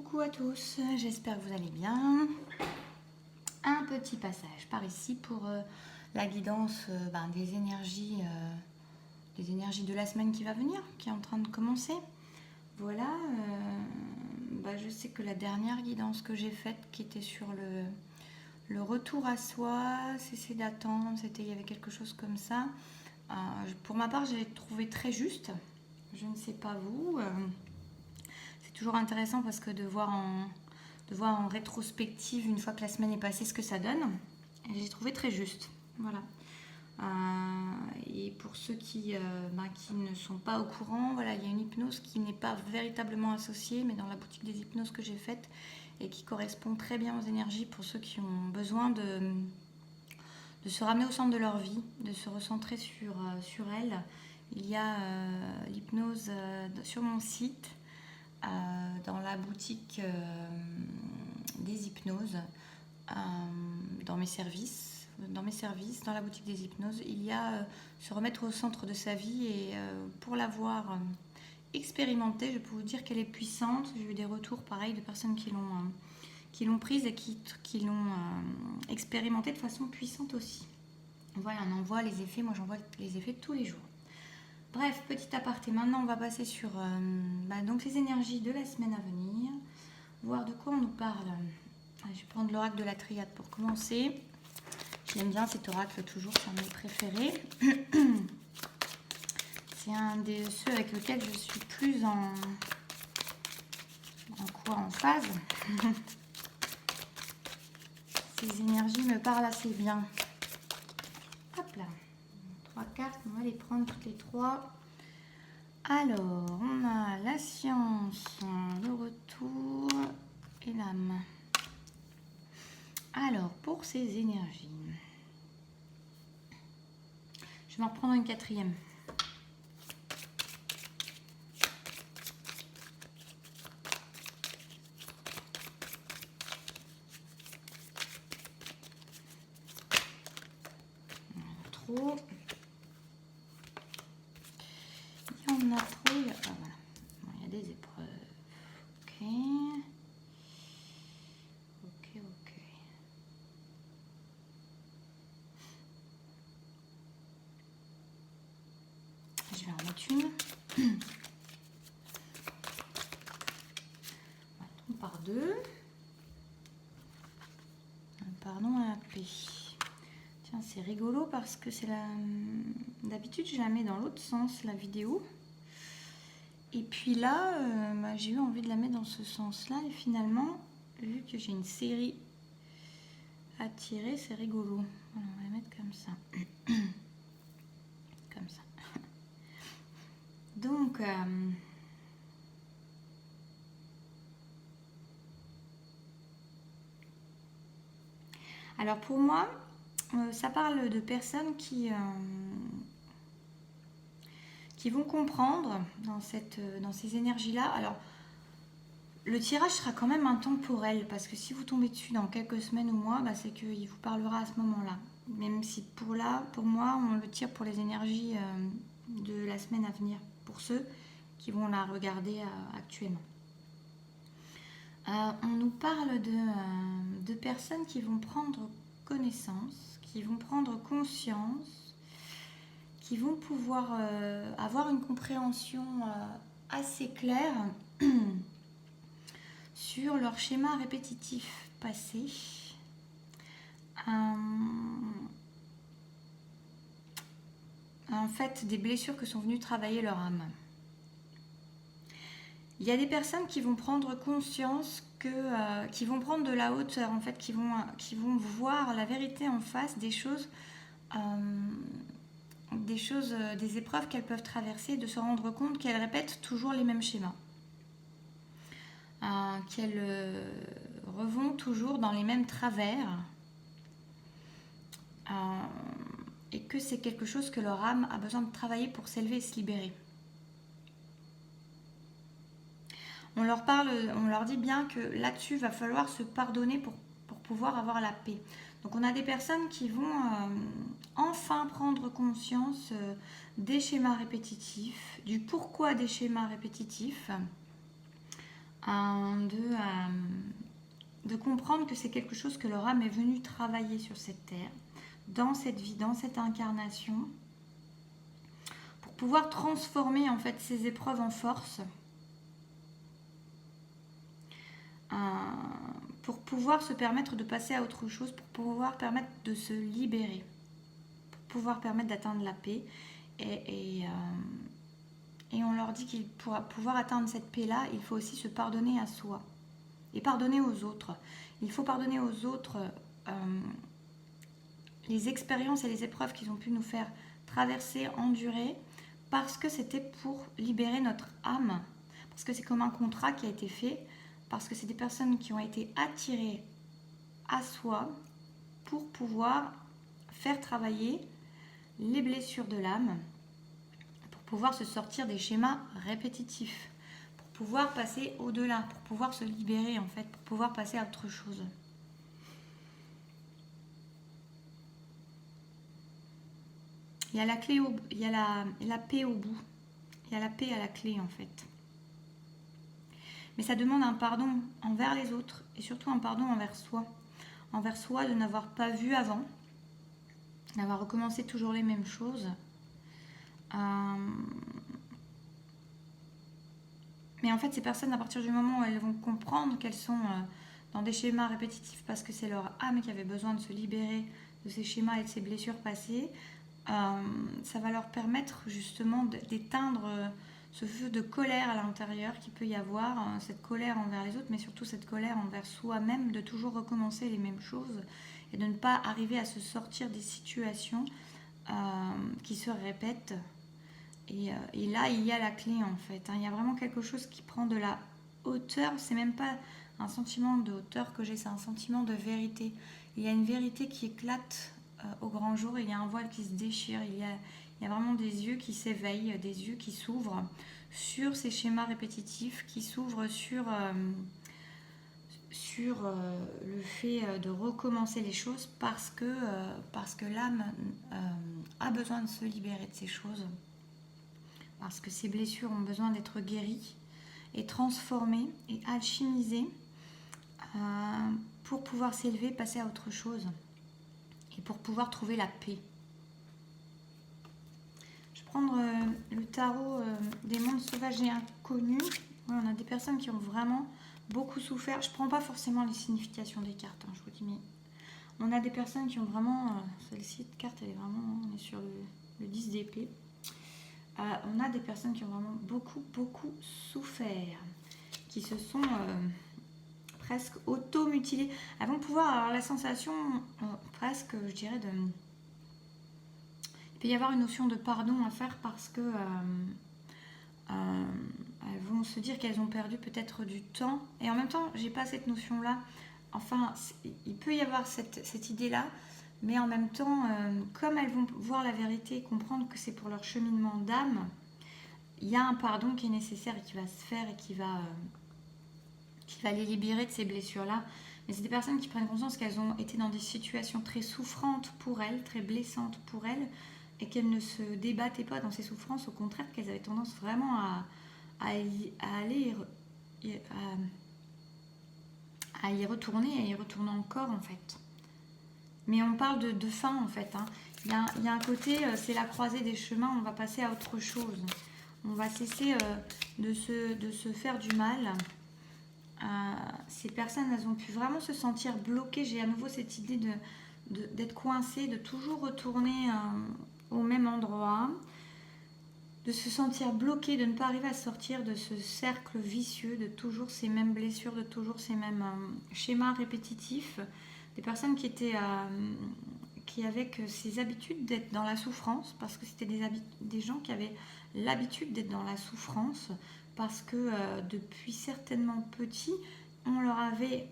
Coucou à tous, j'espère que vous allez bien. Un petit passage par ici pour la guidance des énergies de la semaine qui va venir, qui est en train de commencer. Voilà, je sais que la dernière guidance que j'ai faite, qui était sur le retour à soi, cesser d'attendre, il y avait quelque chose comme ça. Pour ma part, j'ai trouvé très juste. Je ne sais pas vous. C'est toujours intéressant parce que de voir en rétrospective, une fois que la semaine est passée, ce que ça donne. Et j'ai trouvé très juste. Voilà. Et pour ceux qui ne sont pas au courant, voilà, il y a une hypnose qui n'est pas véritablement associée, mais dans la boutique des hypnoses que j'ai faite et qui correspond très bien aux énergies pour ceux qui ont besoin de se ramener au centre de leur vie, de se recentrer sur elles. Il y a l'hypnose sur mon site, dans la boutique des hypnoses, dans mes services, dans la boutique des hypnoses, il y a se remettre au centre de sa vie et pour l'avoir expérimentée, je peux vous dire qu'elle est puissante. J'ai eu des retours pareils de personnes qui l'ont prise et qui l'ont expérimentée de façon puissante aussi. Voilà, on en voit les effets, moi j'en vois les effets tous les jours. Bref, petit aparté, maintenant on va passer sur donc ces énergies de la semaine à venir, voir de quoi on nous parle. Je vais prendre l'oracle de la triade pour commencer. J'aime bien cet oracle toujours, c'est un de mes préférés. C'est un de ceux avec lesquels je suis plus en phase. Ces énergies me parlent assez bien. Hop là, 3 cartes, on va les prendre toutes les 3. Alors, on a la science, le retour et l'âme. Alors, pour ces énergies, je vais en reprendre une quatrième. Trop. Il y en a trop. Il y a des épreuves. Ok. Je vais en mettre une. On va tourner par deux. Un pardon à la paix. Tiens, c'est rigolo parce que d'habitude, je la mets dans l'autre sens, la vidéo. Et puis là, j'ai eu envie de la mettre dans ce sens-là. Et finalement, vu que j'ai une série à tirer, c'est rigolo. Voilà, on va la mettre comme ça. Comme ça. Donc, alors pour moi, ça parle de personnes qui vont comprendre dans ces énergies-là. Alors, le tirage sera quand même intemporel, parce que si vous tombez dessus dans quelques semaines ou mois, c'est qu'il vous parlera à ce moment-là. Même si pour moi, on le tire pour les énergies de la semaine à venir, pour ceux qui vont la regarder actuellement. On nous parle de personnes qui vont prendre connaissance, qui vont prendre conscience, qui vont pouvoir avoir une compréhension assez claire sur leur schéma répétitif passé. En fait, des blessures que sont venues travailler leur âme. Il y a des personnes qui vont prendre conscience qui vont prendre de la hauteur, en fait, qui vont voir la vérité en face des choses, des épreuves qu'elles peuvent traverser, de se rendre compte qu'elles répètent toujours les mêmes schémas, qu'elles revont toujours dans les mêmes travers, et que c'est quelque chose que leur âme a besoin de travailler pour s'élever et se libérer. On leur dit bien que là-dessus, il va falloir se pardonner pour pouvoir avoir la paix. Donc on a des personnes qui vont enfin prendre conscience des schémas répétitifs, du pourquoi des schémas répétitifs, de comprendre que c'est quelque chose que leur âme est venue travailler sur cette terre, dans cette vie, dans cette incarnation, pour pouvoir transformer en fait ces épreuves en force, pour pouvoir se permettre de passer à autre chose, pour pouvoir permettre de se libérer, pour pouvoir permettre d'atteindre la paix. Et on leur dit qu'il pour pouvoir atteindre cette paix-là, il faut aussi se pardonner à soi et pardonner aux autres. Il faut pardonner aux autres les expériences et les épreuves qu'ils ont pu nous faire traverser, endurer, parce que c'était pour libérer notre âme, parce que c'est comme un contrat qui a été fait, parce que c'est des personnes qui ont été attirées à soi pour pouvoir faire travailler les blessures de l'âme, pour pouvoir se sortir des schémas répétitifs, pour pouvoir passer au-delà, pour pouvoir se libérer en fait, pour pouvoir passer à autre chose. Il y a la clé, il y a la paix au bout, il y a la paix à la clé en fait. Mais ça demande un pardon envers les autres et surtout un pardon envers soi de n'avoir pas vu avant, d'avoir recommencé toujours les mêmes choses. Mais en fait, ces personnes, à partir du moment où elles vont comprendre qu'elles sont dans des schémas répétitifs parce que c'est leur âme qui avait besoin de se libérer de ces schémas et de ces blessures passées, ça va leur permettre justement d'éteindre ce feu de colère à l'intérieur qu'il peut y avoir, cette colère envers les autres, mais surtout cette colère envers soi-même, de toujours recommencer les mêmes choses et de ne pas arriver à se sortir des situations qui se répètent. Et là, il y a la clé en fait. Il y a vraiment quelque chose qui prend de la hauteur. C'est même pas un sentiment de hauteur que j'ai, c'est un sentiment de vérité. Il y a une vérité qui éclate au grand jour. Il y a un voile qui se déchire. Il y a vraiment des yeux qui s'éveillent, des yeux qui s'ouvrent sur ces schémas répétitifs, qui s'ouvrent sur le fait de recommencer les choses parce que l'âme a besoin de se libérer de ces choses. Parce que ces blessures ont besoin d'être guéries et transformées et alchimisées pour pouvoir s'élever, passer à autre chose et pour pouvoir trouver la paix. Je vais prendre le tarot des mondes sauvages et inconnus. On a des personnes qui ont vraiment beaucoup souffert. Je ne prends pas forcément les significations des cartes, je vous dis, mais on a des personnes qui ont vraiment... celle-ci de carte, elle est vraiment... On est sur le 10 d'épée. On a des personnes qui ont vraiment beaucoup souffert, qui se sont presque auto-mutilées. Elles vont pouvoir avoir la sensation presque, je dirais, de... Il peut y avoir une notion de pardon à faire parce que elles vont se dire qu'elles ont perdu peut-être du temps. Et en même temps, j'ai pas cette notion-là. Enfin, il peut y avoir cette idée-là. Mais en même temps, comme elles vont voir la vérité et comprendre que c'est pour leur cheminement d'âme, il y a un pardon qui est nécessaire et qui va se faire et qui va les libérer de ces blessures-là. Mais c'est des personnes qui prennent conscience qu'elles ont été dans des situations très souffrantes pour elles, très blessantes pour elles, et qu'elles ne se débattaient pas dans ces souffrances, au contraire qu'elles avaient tendance vraiment à y retourner et à y retourner encore en fait. Mais on parle de fin en fait. Il y a un côté, c'est la croisée des chemins, on va passer à autre chose. On va cesser de se faire du mal. Ces personnes, elles ont pu vraiment se sentir bloquées. J'ai à nouveau cette idée d'être coincées, de toujours retourner au même endroit, de se sentir bloquées, de ne pas arriver à sortir de ce cercle vicieux, de toujours ces mêmes blessures, de toujours ces mêmes schémas répétitifs. Des personnes qui avaient ces habitudes d'être dans la souffrance, parce que c'était des gens qui avaient l'habitude d'être dans la souffrance, parce que depuis certainement petits, on leur avait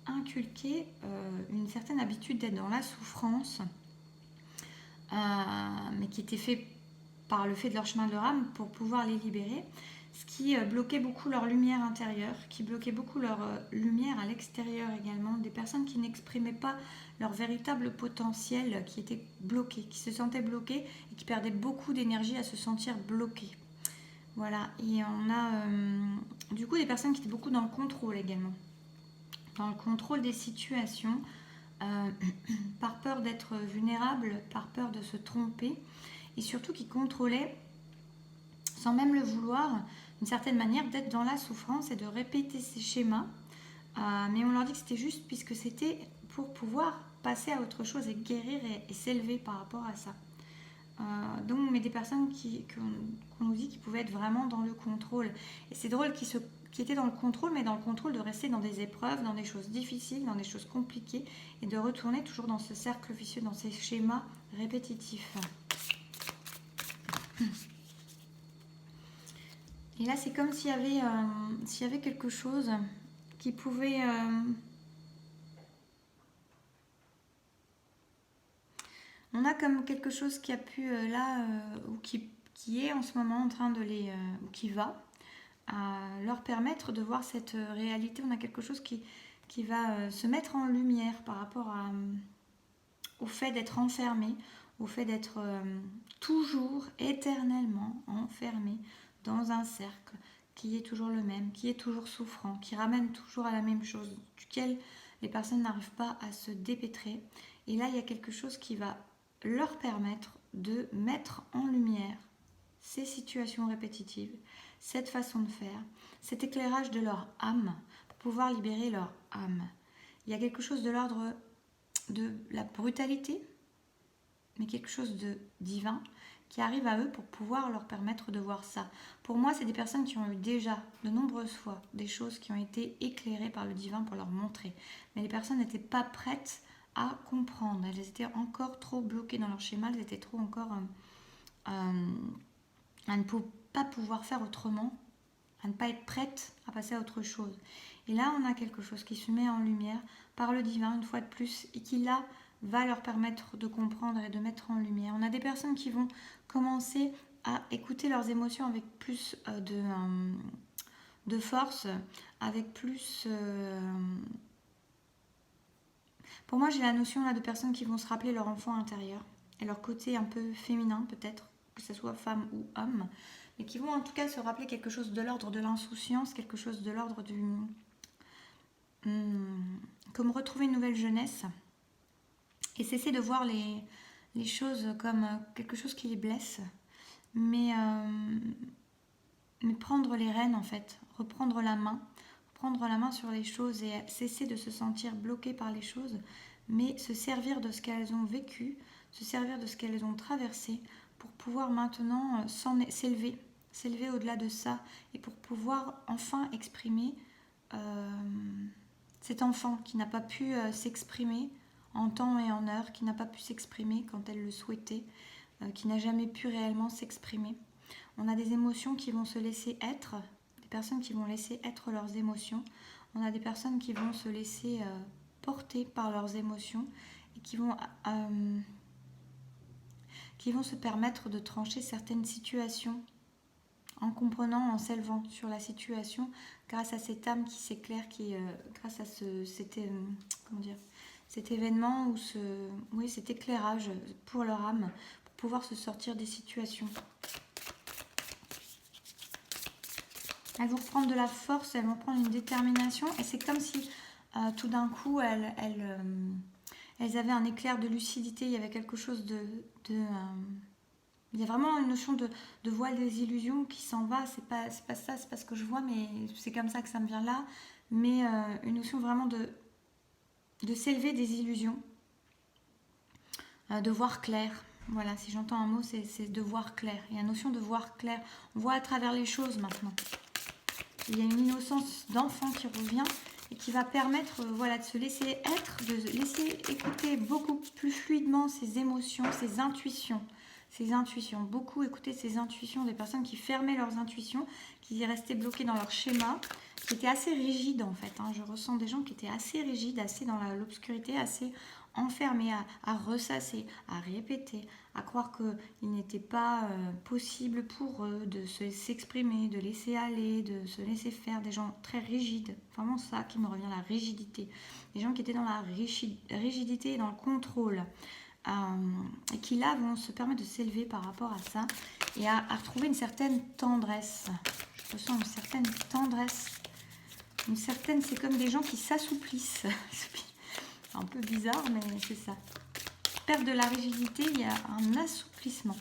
inculqué une certaine habitude d'être dans la souffrance, mais qui était fait par le fait de leur chemin de leur âme pour pouvoir les libérer, ce qui bloquait beaucoup leur lumière intérieure, qui bloquait beaucoup leur lumière à l'extérieur également, des personnes qui n'exprimaient pas leur véritable potentiel, qui étaient bloquées, qui se sentaient bloquées et qui perdaient beaucoup d'énergie à se sentir bloquées. Voilà, et on a du coup des personnes qui étaient beaucoup dans le contrôle également. Dans le contrôle des situations, euh, par peur d'être vulnérable, par peur de se tromper, et surtout qui contrôlaient, sans même le vouloir, d'une certaine manière, d'être dans la souffrance et de répéter ces schémas. Mais on leur dit que c'était juste puisque c'était pour pouvoir passer à autre chose et guérir et s'élever par rapport à ça. Donc, mais des personnes qu'on nous dit qui pouvaient être vraiment dans le contrôle. Et c'est drôle qui étaient dans le contrôle, mais dans le contrôle de rester dans des épreuves, dans des choses difficiles, dans des choses compliquées, et de retourner toujours dans ce cercle vicieux, dans ces schémas répétitifs. Et là, c'est comme s'il y avait quelque chose qui pouvait... on a comme quelque chose qui a pu, ou qui est en ce moment en train de ou qui va, leur permettre de voir cette réalité. On a quelque chose qui va se mettre en lumière par rapport au fait d'être enfermé, au fait d'être toujours éternellement enfermé dans un cercle qui est toujours le même, qui est toujours souffrant, qui ramène toujours à la même chose, duquel les personnes n'arrivent pas à se dépêtrer. Et là, il y a quelque chose qui va leur permettre de mettre en lumière ces situations répétitives, cette façon de faire, cet éclairage de leur âme, pour pouvoir libérer leur âme. Il y a quelque chose de l'ordre de la brutalité, mais quelque chose de divin qui arrive à eux pour pouvoir leur permettre de voir ça. Pour moi, c'est des personnes qui ont eu déjà de nombreuses fois des choses qui ont été éclairées par le divin pour leur montrer. Mais les personnes n'étaient pas prêtes à comprendre. Elles étaient encore trop bloquées dans leur schéma, elles étaient trop encore à ne pas pouvoir faire autrement, à ne pas être prêtes à passer à autre chose. Et là, on a quelque chose qui se met en lumière par le divin, une fois de plus, et qui là va leur permettre de comprendre et de mettre en lumière. On a des personnes qui vont commencer à écouter leurs émotions avec plus de force, avec plus... Pour moi, j'ai la notion là de personnes qui vont se rappeler leur enfant intérieur et leur côté un peu féminin peut-être, que ce soit femme ou homme, mais qui vont en tout cas se rappeler quelque chose de l'ordre de l'insouciance, quelque chose de l'ordre du... comme retrouver une nouvelle jeunesse et cesser de voir les choses comme quelque chose qui les blesse, mais prendre les rênes en fait, reprendre la main sur les choses et cesser de se sentir bloqué par les choses, mais se servir de ce qu'elles ont vécu, se servir de ce qu'elles ont traversé pour pouvoir maintenant s'élever au-delà de ça et pour pouvoir enfin exprimer cet enfant qui n'a pas pu s'exprimer en temps et en heure, qui n'a pas pu s'exprimer quand elle le souhaitait, qui n'a jamais pu réellement s'exprimer. On a des émotions qui vont se laisser être, des personnes qui vont laisser être leurs émotions. On a des personnes qui vont se laisser porter par leurs émotions et qui vont se permettre de trancher certaines situations en comprenant, en s'élevant sur la situation grâce à cette âme qui s'éclaire, grâce à cet événement ou cet éclairage pour leur âme, pour pouvoir se sortir des situations. Elles vont reprendre de la force, elles vont prendre une détermination et c'est comme si tout d'un coup elles avaient un éclair de lucidité, il y avait quelque chose il y a vraiment une notion de voile des illusions qui s'en va, c'est pas ça, c'est pas ce que je vois, mais c'est comme ça que ça me vient là, mais une notion vraiment de s'élever des illusions, de voir clair. Voilà, si j'entends un mot, c'est de voir clair. Il y a une notion de voir clair. On voit à travers les choses maintenant. Il y a une innocence d'enfant qui revient et qui va permettre de se laisser être, de laisser écouter beaucoup plus fluidement ses émotions, ses intuitions. Beaucoup écouter ses intuitions, des personnes qui fermaient leurs intuitions, qui restaient bloquées dans leur schéma, qui étaient assez rigides en fait. Je ressens des gens qui étaient assez rigides, assez dans l'obscurité, assez enfermés à ressasser, à répéter, à croire qu'il n'était pas possible pour eux de s'exprimer, de laisser aller, de se laisser faire. Des gens très rigides, vraiment ça qui me revient, la rigidité. Des gens qui étaient dans la rigidité et dans le contrôle. Et qui là vont se permettre de s'élever par rapport à ça et à retrouver une certaine tendresse. Je ressens une certaine tendresse. Une certaine, c'est comme des gens qui s'assouplissent. C'est un peu bizarre, mais c'est ça. Perte de la rigidité, il y a un assouplissement.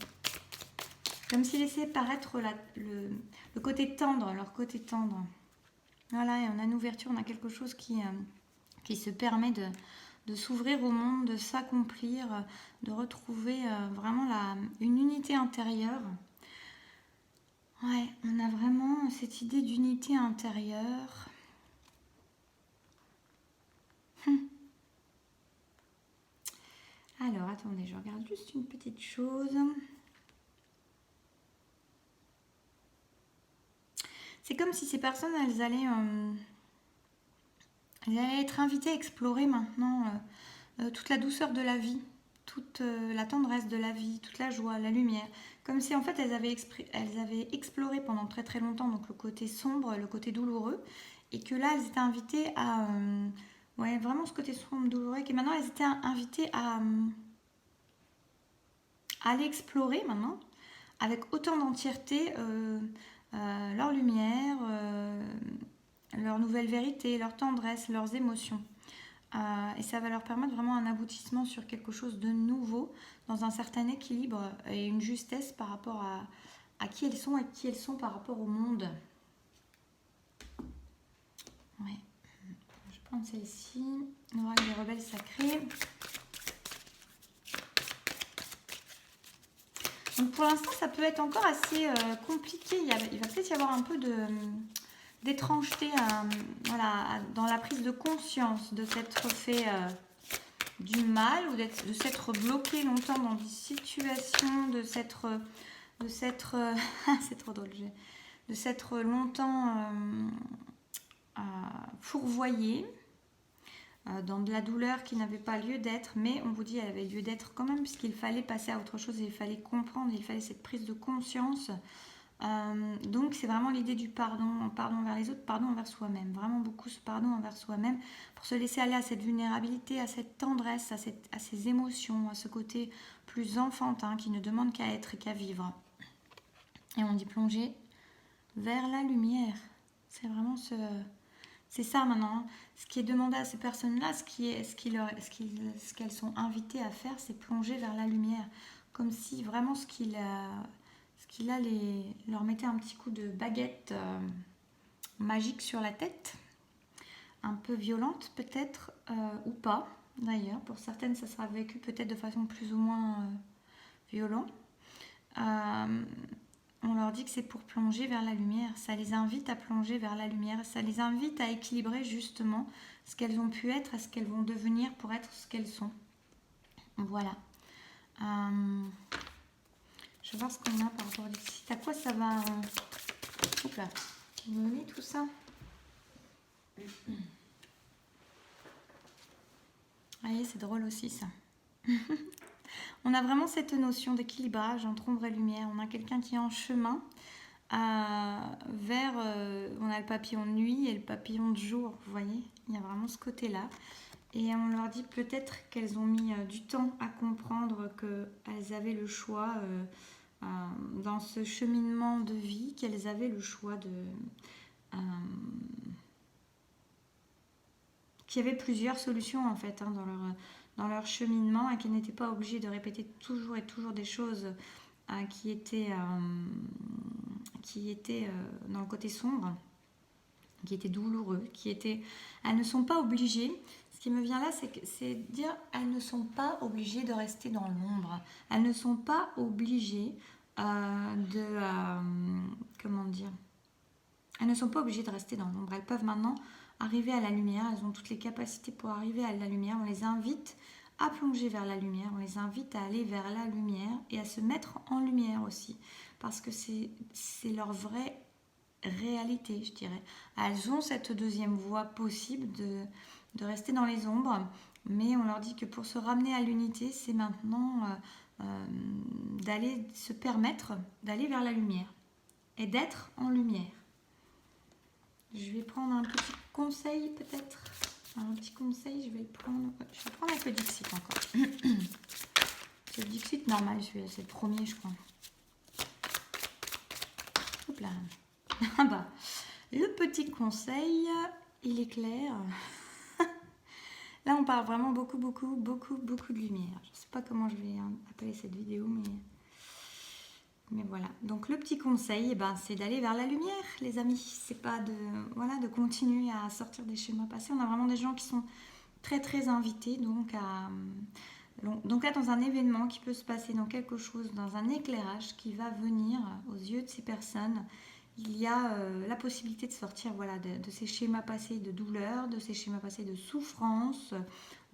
Comme s'ils laissaient paraître le côté tendre, leur côté tendre. Voilà, et on a une ouverture, on a quelque chose qui se permet de s'ouvrir au monde, de s'accomplir, de retrouver vraiment une unité intérieure. Ouais, on a vraiment cette idée d'unité intérieure. Alors, attendez, je regarde juste une petite chose. C'est comme si ces personnes, elles allaient être invitées à explorer maintenant toute la douceur de la vie, toute la tendresse de la vie, toute la joie, la lumière. Comme si en fait elles avaient exploré pendant très très longtemps donc le côté sombre, le côté douloureux, et que là elles étaient invitées à... ouais, vraiment ce côté sombre, douloureux, et que maintenant elles étaient invitées à aller explorer maintenant, avec autant d'entièreté, leur lumière, leur nouvelle vérité, leur tendresse, leurs émotions. Et ça va leur permettre vraiment un aboutissement sur quelque chose de nouveau, dans un certain équilibre et une justesse par rapport à qui elles sont et qui elles sont par rapport au monde. Ouais. Je vais prendre celle-ci, l'oracle des rebelles sacrés. Donc pour l'instant, ça peut être encore assez compliqué. Il va peut-être y avoir un peu d'étrangeté voilà, dans la prise de conscience de s'être fait du mal ou de s'être bloqué longtemps dans des situations, de s'être c'est trop drôle, de s'être longtemps fourvoyé dans de la douleur qui n'avait pas lieu d'être, mais on vous dit elle avait lieu d'être quand même, puisqu'il fallait passer à autre chose, il fallait comprendre, il fallait cette prise de conscience. Donc c'est vraiment l'idée du pardon envers les autres, pardon envers soi-même, vraiment beaucoup ce pardon envers soi-même, pour se laisser aller à cette vulnérabilité, à cette tendresse, à ces émotions, à ce côté plus enfantin qui ne demande qu'à être et qu'à vivre. Et on dit plonger vers la lumière. C'est vraiment c'est ça maintenant. Ce qui est demandé à ces personnes-là, ce qu'elles sont invitées à faire, c'est plonger vers la lumière. Comme si vraiment ce qui leur mettait un petit coup de baguette magique sur la tête. Un peu violente peut-être, ou pas d'ailleurs. Pour certaines, ça sera vécu peut-être de façon plus ou moins violente. On leur dit que c'est pour plonger vers la lumière. Ça les invite à plonger vers la lumière. Ça les invite à équilibrer justement ce qu'elles ont pu être et ce qu'elles vont devenir pour être ce qu'elles sont. Voilà. Je vais voir ce qu'on a par rapport à ici. À quoi ça va... Oups là. On met tout ça. Voyez, c'est drôle aussi ça. On a vraiment cette notion d'équilibrage entre ombre et lumière. On a quelqu'un qui est en chemin vers... on a le papillon de nuit et le papillon de jour, vous voyez. Il y a vraiment ce côté-là. Et on leur dit peut-être qu'elles ont mis du temps à comprendre qu'elles avaient le choix dans ce cheminement de vie, qu'elles avaient le choix qu'il y avait plusieurs solutions en fait dans leur cheminement et qu'elles n'étaient pas obligées de répéter toujours et toujours des choses qui étaient dans le côté sombre, qui étaient douloureux, elles ne sont pas obligées. Ce qui me vient là, c'est dire elles ne sont pas obligées de rester dans l'ombre. Elles ne sont pas obligées comment dire, elles ne sont pas obligées de rester dans l'ombre. Elles peuvent maintenant arriver à la lumière. Elles ont toutes les capacités pour arriver à la lumière. On les invite à plonger vers la lumière. On les invite à aller vers la lumière et à se mettre en lumière aussi. Parce que c'est leur vraie réalité, je dirais. Elles ont cette deuxième voie possible de rester dans les ombres. Mais on leur dit que pour se ramener à l'unité, c'est maintenant d'aller se permettre d'aller vers la lumière et d'être en lumière. Je vais prendre un petit conseil peut-être. Un petit conseil, je vais prendre avec le Dixit encore. C'est le Dixit normal, c'est le premier je crois. Hop là. Ah bah, le petit conseil, il est clair. Là, on parle vraiment beaucoup de lumière. Je ne sais pas comment je vais appeler cette vidéo, mais voilà. Donc, le petit conseil, eh ben, c'est d'aller vers la lumière, les amis. C'est pas de continuer à sortir des schémas passés. On a vraiment des gens qui sont très invités, donc là, dans un événement qui peut se passer, dans quelque chose, dans un éclairage qui va venir aux yeux de ces personnes, il y a la possibilité de sortir de ces schémas passés de douleur, de ces schémas passés de souffrance,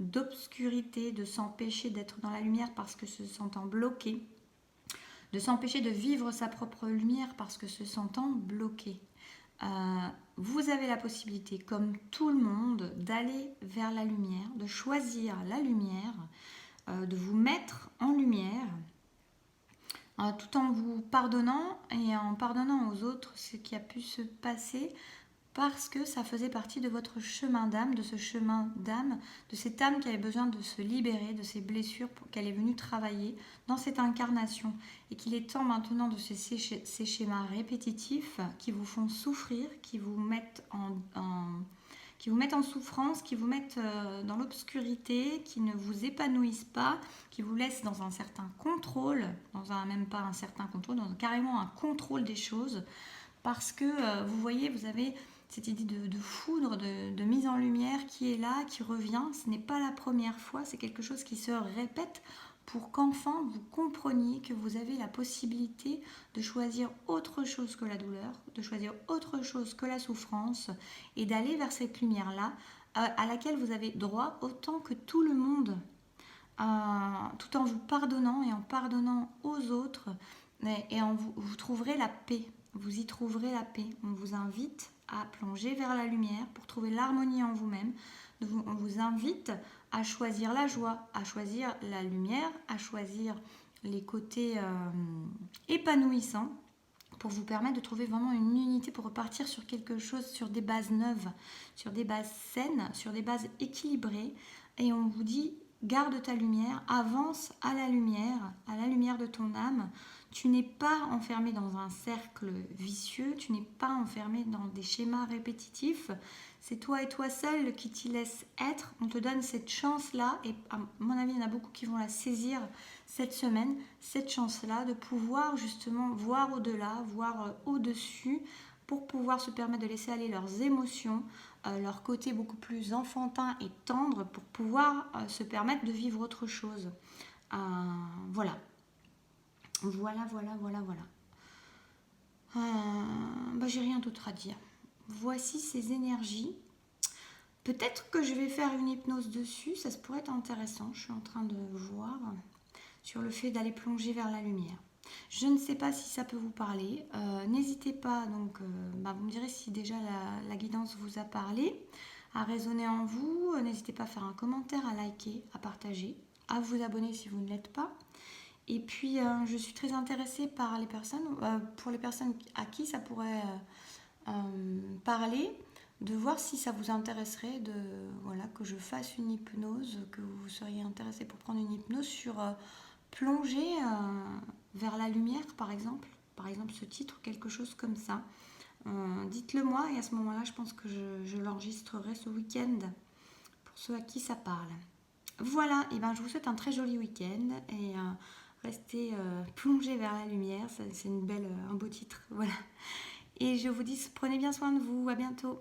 d'obscurité, de s'empêcher d'être dans la lumière parce que se sentant bloqué, de s'empêcher de vivre sa propre lumière parce que se sentant bloqué. Vous avez la possibilité, comme tout le monde, d'aller vers la lumière, de choisir la lumière, de vous mettre en lumière, tout en vous pardonnant et en pardonnant aux autres ce qui a pu se passer parce que ça faisait partie de votre chemin d'âme, de ce chemin d'âme, de cette âme qui avait besoin de se libérer de ces blessures qu'elle est venue travailler dans cette incarnation et qu'il est temps maintenant de ces schémas répétitifs qui vous font souffrir, qui vous mettent en souffrance, qui vous mettent dans l'obscurité, qui ne vous épanouissent pas, qui vous laissent dans un certain contrôle, même pas un certain contrôle, dans carrément un contrôle des choses, parce que vous voyez, vous avez cette idée de foudre, de mise en lumière qui est là, qui revient. Ce n'est pas la première fois, c'est quelque chose qui se répète pour qu'enfin vous compreniez que vous avez la possibilité de choisir autre chose que la douleur, de choisir autre chose que la souffrance et d'aller vers cette lumière-là à laquelle vous avez droit autant que tout le monde, tout en vous pardonnant et en pardonnant aux autres et vous trouverez la paix. Vous y trouverez la paix. On vous invite à plonger vers la lumière pour trouver l'harmonie en vous-même. On vous invite à choisir la joie, à choisir la lumière, à choisir les côtés épanouissants pour vous permettre de trouver vraiment une unité pour repartir sur quelque chose, sur des bases neuves, sur des bases saines, sur des bases équilibrées. Et on vous dit, garde ta lumière, avance à la lumière de ton âme. Tu n'es pas enfermé dans un cercle vicieux, tu n'es pas enfermé dans des schémas répétitifs. C'est toi et toi seul qui t'y laisse être. On te donne cette chance-là, et à mon avis, il y en a beaucoup qui vont la saisir cette semaine, cette chance-là de pouvoir justement voir au-delà, voir au-dessus, pour pouvoir se permettre de laisser aller leurs émotions, leur côté beaucoup plus enfantin et tendre, pour pouvoir se permettre de vivre autre chose. Voilà. J'ai rien d'autre à dire. Voici ces énergies. Peut-être que je vais faire une hypnose dessus, ça se pourrait être intéressant. Je suis en train de voir sur le fait d'aller plonger vers la lumière. Je ne sais pas si ça peut vous parler. N'hésitez pas, donc, vous me direz si déjà la guidance vous a parlé, à résonner en vous. N'hésitez pas à faire un commentaire, à liker, à partager, à vous abonner si vous ne l'êtes pas. Et puis, je suis très intéressée par les personnes, pour les personnes à qui ça pourrait parler, de voir si ça vous intéresserait que je fasse une hypnose, que vous seriez intéressé pour prendre une hypnose sur plonger vers la lumière, par exemple ce titre, quelque chose comme ça. Dites-le moi et à ce moment-là, je pense que je l'enregistrerai ce week-end pour ceux à qui ça parle. Voilà, et je vous souhaite un très joli week-end et restez plongés vers la lumière, c'est un beau titre, voilà. Et je vous dis, prenez bien soin de vous, à bientôt.